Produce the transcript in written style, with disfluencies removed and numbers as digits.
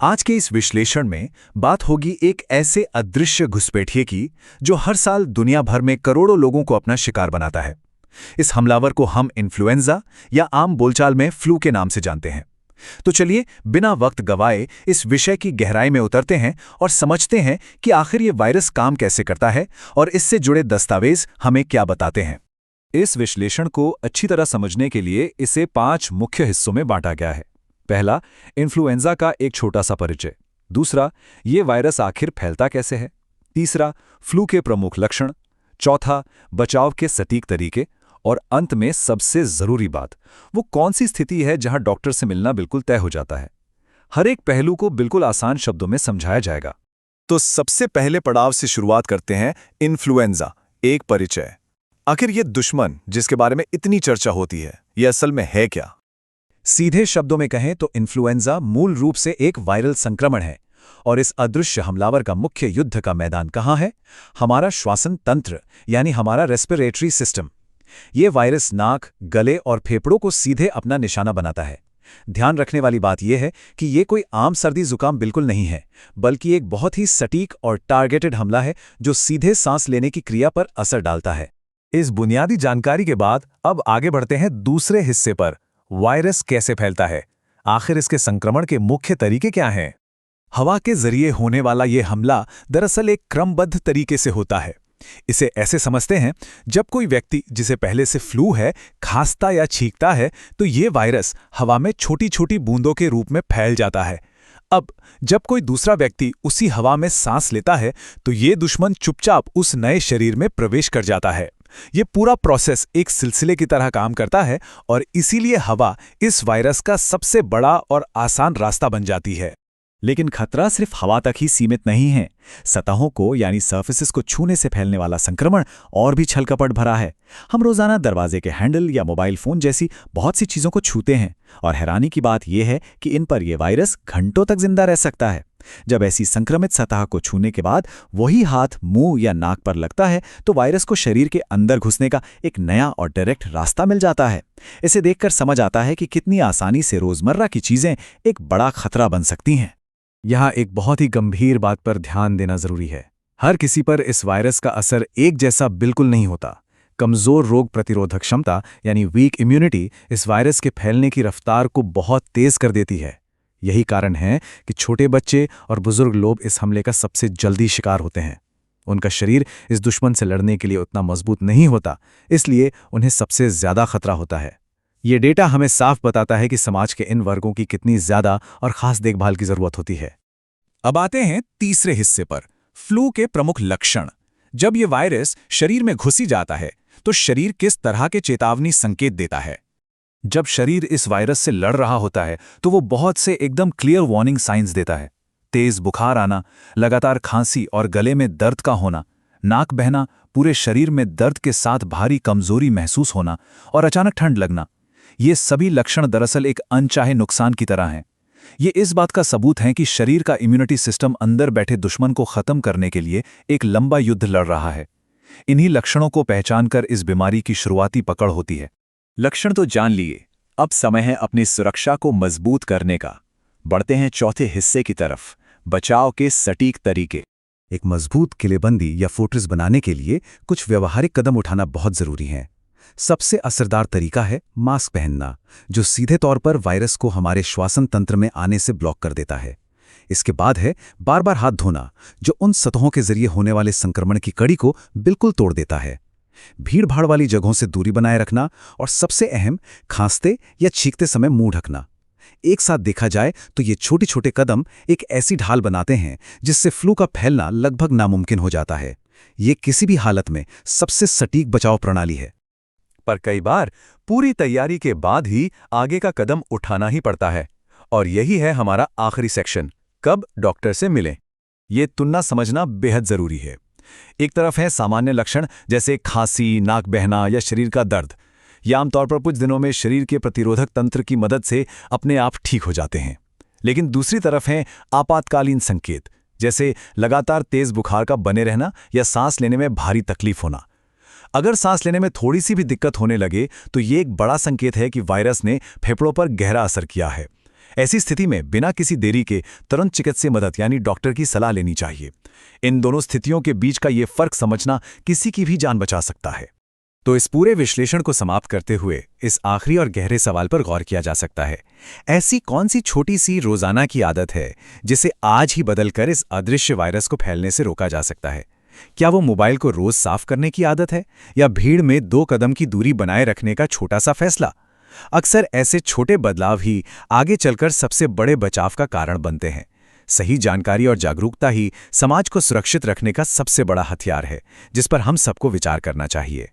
आज के इस विश्लेषण में बात होगी एक ऐसे अदृश्य घुसपैठिए की जो हर साल दुनिया भर में करोड़ों लोगों को अपना शिकार बनाता है। इस हमलावर को हम इन्फ्लुएंजा या आम बोलचाल में फ्लू के नाम से जानते हैं। तो चलिए बिना वक्त गवाए इस विषय की गहराई में उतरते हैं और समझते हैं कि आखिर ये वायरस काम कैसे करता है और इससे जुड़े दस्तावेज हमें क्या बताते हैं। इस विश्लेषण को अच्छी तरह समझने के लिए इसे 5 मुख्य हिस्सों में बांटा गया है। पहला, इन्फ्लुएंजा का एक छोटा सा परिचय। दूसरा, ये वायरस आखिर फैलता कैसे है। तीसरा, फ्लू के प्रमुख लक्षण। चौथा, बचाव के सटीक तरीके। और अंत में सबसे जरूरी बात, वो कौन सी स्थिति है जहां डॉक्टर से मिलना बिल्कुल तय हो जाता है। हर एक पहलू को बिल्कुल आसान शब्दों में समझाया जाएगा। तो सबसे पहले पड़ाव से शुरुआत करते हैं, इन्फ्लुएंजा, एक परिचय। आखिर ये दुश्मन जिसके बारे में इतनी चर्चा होती है, ये असल में है क्या? सीधे शब्दों में कहें तो इन्फ्लुएंजा मूल रूप से एक वायरल संक्रमण है। और इस अदृश्य हमलावर का मुख्य युद्ध का मैदान कहाँ है? हमारा श्वसन तंत्र, यानी हमारा रेस्पिरेटरी सिस्टम। ये वायरस नाक, गले और फेफड़ों को सीधे अपना निशाना बनाता है। ध्यान रखने वाली बात यह है कि ये कोई आम सर्दी जुकाम बिल्कुल नहीं है, बल्कि एक बहुत ही सटीक और टारगेटेड हमला है जो सीधे सांस लेने की क्रिया पर असर डालता है। इस बुनियादी जानकारी के बाद अब आगे बढ़ते हैं दूसरे हिस्से पर। वायरस कैसे फैलता है, आखिर इसके संक्रमण के मुख्य तरीके क्या हैं? हवा के जरिए होने वाला ये हमला दरअसल एक क्रमबद्ध तरीके से होता है। इसे ऐसे समझते हैं, जब कोई व्यक्ति जिसे पहले से फ्लू है खांसता या छींकता है तो ये वायरस हवा में छोटी छोटी बूंदों के रूप में फैल जाता है। अब जब कोई दूसरा व्यक्ति उसी हवा में सांस लेता है तो ये दुश्मन चुपचाप उस नए शरीर में प्रवेश कर जाता है। ये पूरा प्रोसेस एक सिलसिले की तरह काम करता है और इसीलिए हवा इस वायरस का सबसे बड़ा और आसान रास्ता बन जाती है। लेकिन खतरा सिर्फ हवा तक ही सीमित नहीं है। सतहों को यानी सर्फेसेस को छूने से फैलने वाला संक्रमण और भी छलकपट भरा है। हम रोजाना दरवाजे के हैंडल या मोबाइल फोन जैसी बहुत सी चीजों को छूते हैं और हैरानी की बात यह है कि इन पर यह वायरस घंटों तक जिंदा रह सकता है। जब ऐसी संक्रमित सतह को छूने के बाद वही हाथ मुंह या नाक पर लगता है तो वायरस को शरीर के अंदर घुसने का एक नया और डायरेक्ट रास्ता मिल जाता है। इसे देखकर समझ आता है कि कितनी आसानी से रोजमर्रा की चीजें एक बड़ा खतरा बन सकती हैं। यहाँ एक बहुत ही गंभीर बात पर ध्यान देना जरूरी है। हर किसी पर इस वायरस का असर एक जैसा बिल्कुल नहीं होता। कमजोर रोग प्रतिरोधक क्षमता यानी वीक इम्यूनिटी इस वायरस के फैलने की रफ्तार को बहुत तेज कर देती है। यही कारण है कि छोटे बच्चे और बुजुर्ग लोग इस हमले का सबसे जल्दी शिकार होते हैं। उनका शरीर इस दुश्मन से लड़ने के लिए उतना मजबूत नहीं होता, इसलिए उन्हें सबसे ज्यादा खतरा होता है। ये डेटा हमें साफ बताता है कि समाज के इन वर्गों की कितनी ज्यादा और खास देखभाल की जरूरत होती है। अब आते हैं तीसरे हिस्से पर, फ्लू के प्रमुख लक्षण। जब ये वायरस शरीर में घुसी जाता है तो शरीर किस तरह के चेतावनी संकेत देता है? जब शरीर इस वायरस से लड़ रहा होता है तो वो बहुत से एकदम क्लियर वार्निंग साइंस देता है। तेज बुखार आना, लगातार खांसी और गले में दर्द का होना, नाक बहना, पूरे शरीर में दर्द के साथ भारी कमजोरी महसूस होना और अचानक ठंड लगना, ये सभी लक्षण दरअसल एक अनचाहे नुकसान की तरह हैं। ये इस बात का सबूत है कि शरीर का इम्यूनिटी सिस्टम अंदर बैठे दुश्मन को खत्म करने के लिए एक लंबा युद्ध लड़ रहा है। इन्हीं लक्षणों को पहचानकर इस बीमारी की शुरुआती पकड़ होती है। लक्षण तो जान लिए, अब समय है अपनी सुरक्षा को मजबूत करने का। बढ़ते हैं चौथे हिस्से की तरफ, बचाव के सटीक तरीके। एक मजबूत किलेबंदी या फोर्ट्रेस बनाने के लिए कुछ व्यवहारिक कदम उठाना बहुत जरूरी है। सबसे असरदार तरीका है मास्क पहनना, जो सीधे तौर पर वायरस को हमारे श्वसन तंत्र में आने से ब्लॉक कर देता है। इसके बाद है बार बार हाथ धोना, जो उन सतहों के जरिए होने वाले संक्रमण की कड़ी को बिल्कुल तोड़ देता है। भीड़ भाड़ वाली जगहों से दूरी बनाए रखना और सबसे अहम, खांसते या छींकते समय मुंह ढकना। एक साथ देखा जाए तो ये छोटे छोटे कदम एक ऐसी ढाल बनाते हैं जिससे फ्लू का फैलना लगभग नामुमकिन हो जाता है। ये किसी भी हालत में सबसे सटीक बचाव प्रणाली है। पर कई बार पूरी तैयारी के बाद ही आगे का कदम उठाना ही पड़ता है, और यही है हमारा आखिरी सेक्शन, कब डॉक्टर से मिलें। ये तुलना समझना बेहद जरूरी है। एक तरफ है सामान्य लक्षण जैसे खांसी, नाक बहना या शरीर का दर्द। ये आमतौर पर कुछ दिनों में शरीर के प्रतिरोधक तंत्र की मदद से अपने आप ठीक हो जाते हैं। लेकिन दूसरी तरफ है आपातकालीन संकेत, जैसे लगातार तेज बुखार का बने रहना या सांस लेने में भारी तकलीफ होना। अगर सांस लेने में थोड़ी सी भी दिक्कत होने लगे तो ये एक बड़ा संकेत है कि वायरस ने फेफड़ों पर गहरा असर किया है। ऐसी स्थिति में बिना किसी देरी के तुरंत चिकित्सीय मदद यानी डॉक्टर की सलाह लेनी चाहिए। इन दोनों स्थितियों के बीच का ये फर्क समझना किसी की भी जान बचा सकता है। तो इस पूरे विश्लेषण को समाप्त करते हुए इस आखिरी और गहरे सवाल पर गौर किया जा सकता है, ऐसी कौन सी छोटी सी रोजाना की आदत है जिसे आज ही बदलकर इस अदृश्य वायरस को फैलने से रोका जा सकता है? क्या वो मोबाइल को रोज साफ करने की आदत है, या भीड़ में 2 कदम की दूरी बनाए रखने का छोटा सा फैसला? अक्सर ऐसे छोटे बदलाव ही आगे चलकर सबसे बड़े बचाव का कारण बनते हैं। सही जानकारी और जागरूकता ही समाज को सुरक्षित रखने का सबसे बड़ा हथियार है, जिस पर हम सबको विचार करना चाहिए।